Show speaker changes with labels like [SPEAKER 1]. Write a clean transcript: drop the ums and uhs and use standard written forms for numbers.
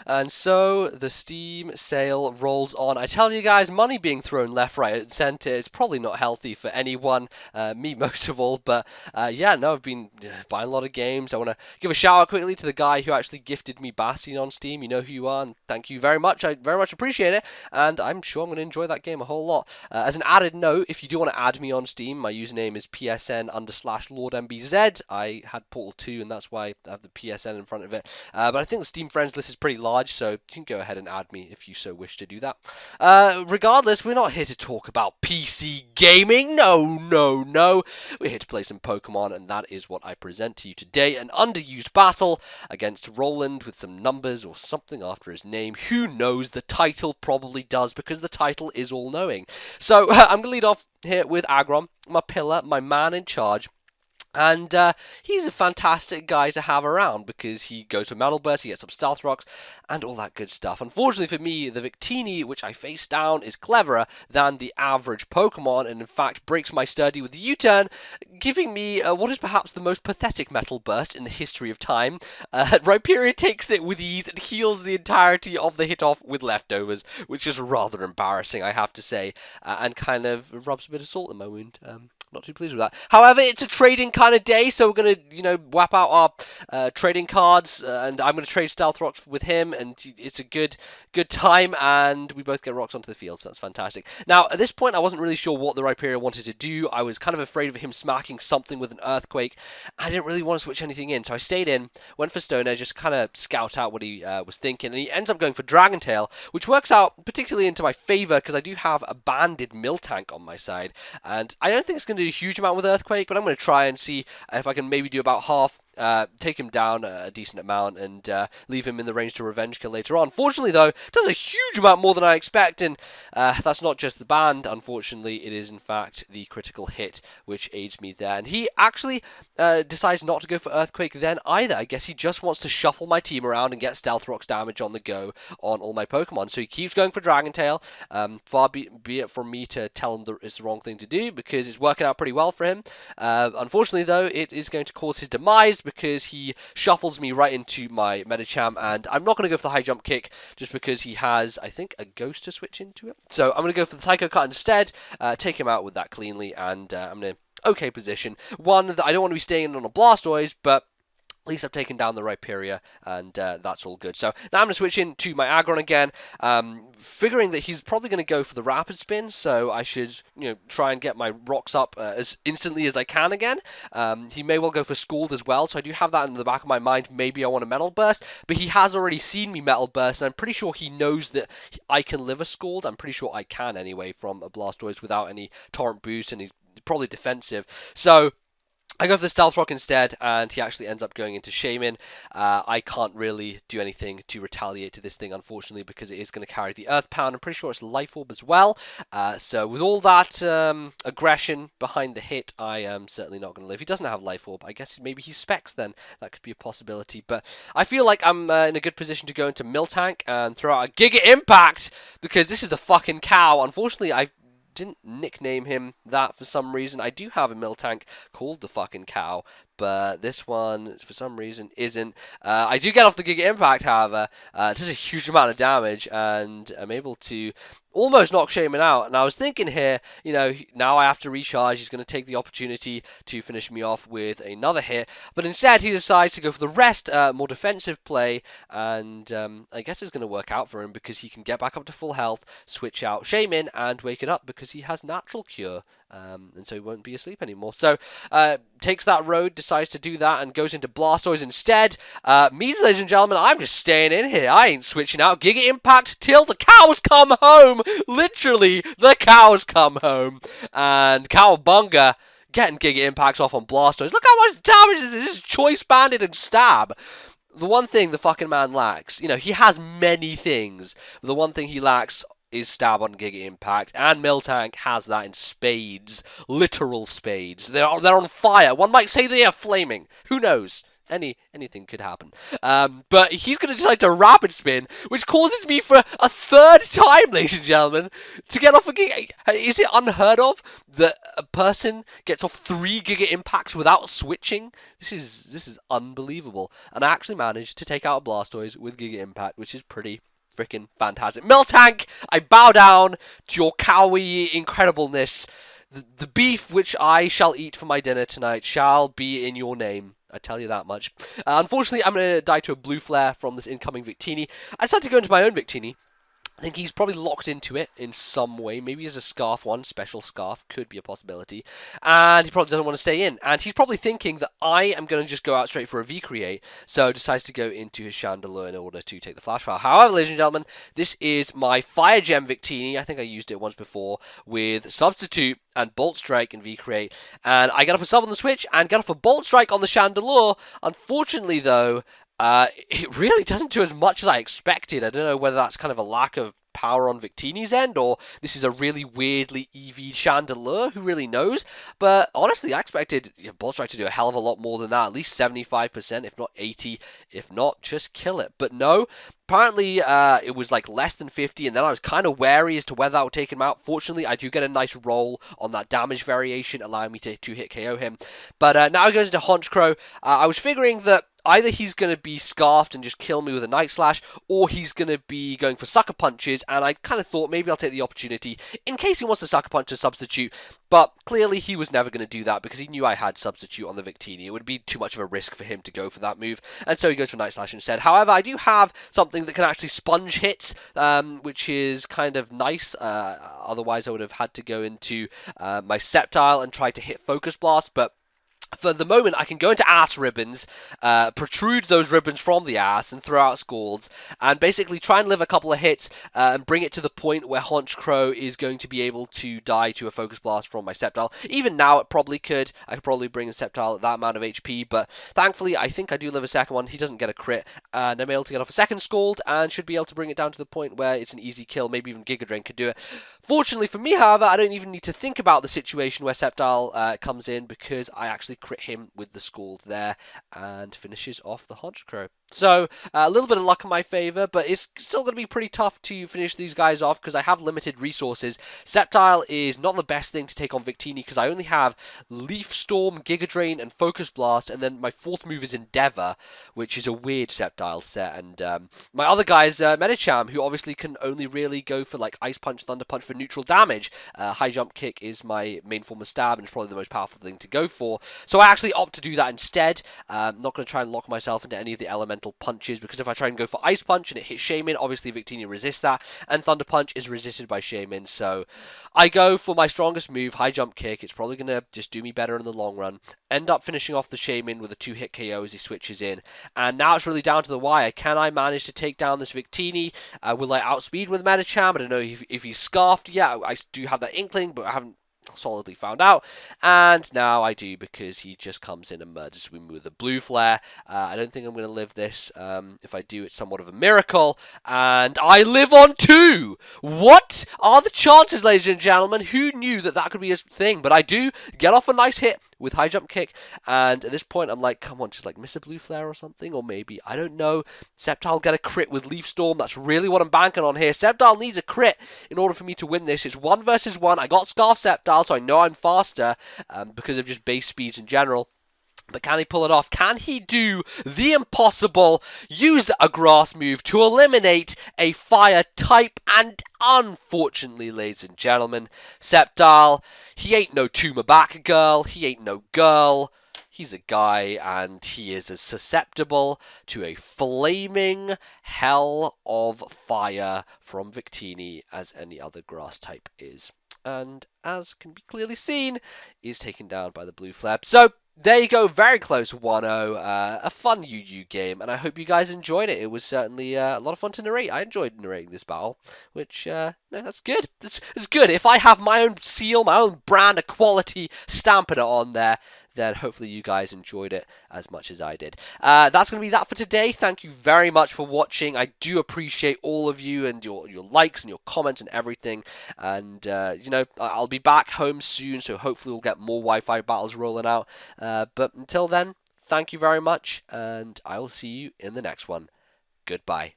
[SPEAKER 1] And so the Steam sale rolls on. I tell you guys, money being thrown left, right, and center is probably not healthy for anyone, me most of all. But yeah, no, I've been buying a lot of games. I want to give a shout out quickly to the guy who actually gifted me Bastion on Steam. You know who you are, and thank you very much. I very much appreciate it, and I'm sure I'm going to enjoy that game a whole lot. As an added note, if you do want to add me on Steam, my username is psn_LordMBZ. I had Portal 2, and that's why I have the PSN in front of it. But I think the Steam friends list is pretty large, so you can go ahead and add me if you so wish to do that. Regardless, we're not here to talk about PC gaming. No, no, no. We're here to play some Pokemon, and that is what I present to you today. An underused battle against Roland with some numbers or something after his name. Who knows? The title probably does, because the title is all-knowing. So I'm going to lead off here with Agron, my pillar, my man in charge. And he's a fantastic guy to have around because he goes for Metal Burst, he gets some Stealth Rocks, and all that good stuff. Unfortunately for me, the Victini, which I face down, is cleverer than the average Pokemon, and in fact breaks my sturdy with the U-turn, giving me what is perhaps the most pathetic Metal Burst in the history of time. Rhyperior takes it with ease and heals the entirety of the hit-off with leftovers, which is rather embarrassing, I have to say, and kind of rubs a bit of salt in my wound. Not too pleased with that. However, it's a trading kind of day, so we're going to, whap out our trading cards, and I'm going to trade Stealth Rocks with him, and it's a good time, and we both get rocks onto the field, so that's fantastic. Now, at this point, I wasn't really sure what the Rhyperior wanted to do. I was kind of afraid of him smacking something with an Earthquake. I didn't really want to switch anything in, so I stayed in, went for Stone Edge, just kind of scout out what he was thinking, and he ends up going for Dragon Tail, which works out particularly into my favor, because I do have a banded Miltank on my side, and I don't think it's going to do a huge amount with Earthquake, but I'm going to try and see if I can maybe do about half, take him down a decent amount, and leave him in the range to Revenge Kill later on. Fortunately, though, it does a huge amount more than I expect, and that's not just the band, unfortunately, it is in fact the critical hit which aids me there. And he actually decides not to go for Earthquake then either. I guess he just wants to shuffle my team around and get Stealth Rocks damage on the go on all my Pokemon. So he keeps going for Dragon Tail. Far be it from me to tell him that it's the wrong thing to do, because it's working out pretty well for him. Unfortunately, though, it is going to cause his demise, because he shuffles me right into my Medicham, and I'm not going to go for the high jump kick just because he has, I think, a ghost to switch into it. So I'm going to go for the Tycho Cut instead, take him out with that cleanly, and I'm in an okay position. One that I don't want to be staying in on a Blastoise, but at least I've taken down the Rhyperior, and that's all good. So now I'm going to switch into my Aggron again, figuring that he's probably going to go for the Rapid Spin, so I should try and get my rocks up as instantly as I can again. He may well go for Scald as well, so I do have that in the back of my mind. Maybe I want a Metal Burst, but he has already seen me Metal Burst, and I'm pretty sure he knows that I can live a Scald. I'm pretty sure I can anyway from a Blastoise without any Torrent Boost, and he's probably defensive. So I go for the Stealth Rock instead, and he actually ends up going into Shaman. I can't really do anything to retaliate to this thing, unfortunately, because it is going to carry the Earth Pound. I'm pretty sure it's Life Orb as well. So with all that aggression behind the hit, I am certainly not going to live. He doesn't have Life Orb. I guess maybe he specs then. That could be a possibility. But I feel like I'm in a good position to go into Miltank and throw out a Giga Impact, because this is the fucking cow. Unfortunately, I didn't nickname him that for some reason. I do have a Miltank called the fucking cow, but this one, for some reason, isn't. I do get off the Giga Impact, however. It does a huge amount of damage, and I'm able to almost knock Shaman out. And I was thinking here, now I have to recharge. He's going to take the opportunity to finish me off with another hit. But instead, he decides to go for the rest, more defensive play. And I guess it's going to work out for him, because he can get back up to full health, switch out Shaman, and wake it up, because he has Natural Cure. And so he won't be asleep anymore. So, takes that road, decides to do that, and goes into Blastoise instead. Means, ladies and gentlemen, I'm just staying in here. I ain't switching out. Giga Impact till the cows come home. Literally, the cows come home. And Cowabunga getting Giga Impacts off on Blastoise. Look how much damage this is. This is Choice Banded and Stab. The one thing the fucking man lacks, he has many things. But the one thing he lacks is Stab on Giga Impact, and Miltank has that in spades. Literal spades. They're on fire. One might say they are flaming. Who knows? anything could happen. But he's going to decide to rapid spin, which causes me for a third time, ladies and gentlemen, to get off a Giga. Is it unheard of that a person gets off 3 Giga impacts without switching? This is unbelievable. And I actually managed to take out a Blastoise with Giga Impact, which is pretty freaking fantastic. Miltank, I bow down to your Kawi incredibleness. The beef which I shall eat for my dinner tonight shall be in your name. I tell you that much. Unfortunately, I'm going to die to a blue flare from this incoming Victini. I decided to go into my own Victini. I think he's probably locked into it in some way. Maybe as a Scarf one, special Scarf, could be a possibility. And he probably doesn't want to stay in. And he's probably thinking that I am going to just go out straight for a V-Create, so decides to go into his Chandelure in order to take the Flash Fire. However, ladies and gentlemen, this is my Fire Gem Victini. I think I used it once before with Substitute and Bolt Strike and V-Create. And I get off a Sub on the Switch and get off a Bolt Strike on the Chandelure. Unfortunately, though, it really doesn't do as much as I expected. I don't know whether that's kind of a lack of power on Victini's end, or this is a really weirdly EV Chandelure, who really knows? But honestly, I expected Bolt Strike to do a hell of a lot more than that, at least 75%, if not 80%, if not, just kill it. But no, apparently it was like less than 50, and then I was kind of wary as to whether that would take him out. Fortunately, I do get a nice roll on that damage variation, allowing me to hit KO him. But now he goes into Honchkrow. I was figuring that either he's going to be Scarfed and just kill me with a Night Slash, or he's going to be going for Sucker Punches, and I kind of thought maybe I'll take the opportunity in case he wants to Sucker Punch to Substitute, but clearly he was never going to do that because he knew I had Substitute on the Victini. It would be too much of a risk for him to go for that move, and so he goes for Night Slash instead. However, I do have something that can actually sponge hits, which is kind of nice. Otherwise, I would have had to go into my Sceptile and try to hit Focus Blast, but for the moment, I can go into Ass Ribbons, protrude those ribbons from the ass, and throw out Scalds, and basically try and live a couple of hits, and bring it to the point where Honchkrow is going to be able to die to a Focus Blast from my Sceptile. Even now, it probably could. I could probably bring a Sceptile at that amount of HP, but thankfully, I think I do live a second one. He doesn't get a crit, and I'm able to get off a second Scald, and should be able to bring it down to the point where it's an easy kill. Maybe even Giga Drain could do it. Fortunately for me, however, I don't even need to think about the situation where Sceptile comes in, because I actually crit him with the Scald there and finishes off the Honchkrow. So a little bit of luck in my favour, but it's still going to be pretty tough to finish these guys off because I have limited resources. Sceptile is not the best thing to take on Victini because I only have Leaf Storm, Giga Drain, and Focus Blast, and then my fourth move is Endeavour, which is a weird Sceptile set. And my other guy is Medicham, who obviously can only really go for like Ice Punch, Thunder Punch for neutral damage. High Jump Kick is my main form of stab, and it's probably the most powerful thing to go for. So I actually opt to do that instead. I'm not going to try and lock myself into any of the elemental punches, because if I try and go for Ice Punch and it hits Shaman, obviously Victini resists that, and Thunder Punch is resisted by Shaman. So I go for my strongest move, High Jump Kick. It's probably going to just do me better in the long run. End up finishing off the Shaman with a 2-hit KO as he switches in. And now it's really down to the wire. Can I manage to take down this Victini? Will I outspeed with Medicham? I don't know if he's Scarfed. Yeah, I do have that inkling, but I haven't solidly found out, and now I do, because he just comes in and murders me with a blue flare. I don't think I'm going to live this. If I do, it's somewhat of a miracle, and I live on 2! What are the chances, ladies and gentlemen? Who knew that that could be a thing? But I do get off a nice hit with High Jump Kick, and at this point I'm like, come on, just like miss a blue flare or something, or maybe, I don't know, Sceptile get a crit with Leaf Storm. That's really what I'm banking on here. Sceptile needs a crit in order for me to win this. It's 1 versus 1. I got Scarf Sceptile, so I know I'm faster, because of just base speeds in general. But can he pull it off? Can he do the impossible? Use a grass move to eliminate a fire type? And unfortunately, ladies and gentlemen, Sceptile, he ain't no tumor back girl. He ain't no girl. He's a guy, and he is as susceptible to a flaming hell of fire from Victini as any other grass type is. And as can be clearly seen, is taken down by the blue flare. So there you go, very close 1-0, a fun UU game, and I hope you guys enjoyed it. It was certainly a lot of fun to narrate. I enjoyed narrating this battle, which, no, that's good. It's good. If I have my own seal, my own brand of quality stamping it on there, then hopefully you guys enjoyed it as much as I did. That's going to be that for today. Thank you very much for watching. I do appreciate all of you and your likes and your comments and everything. And, you know, I'll be back home soon, so hopefully we'll get more Wi-Fi battles rolling out. But until then, thank you very much, and I will see you in the next one. Goodbye.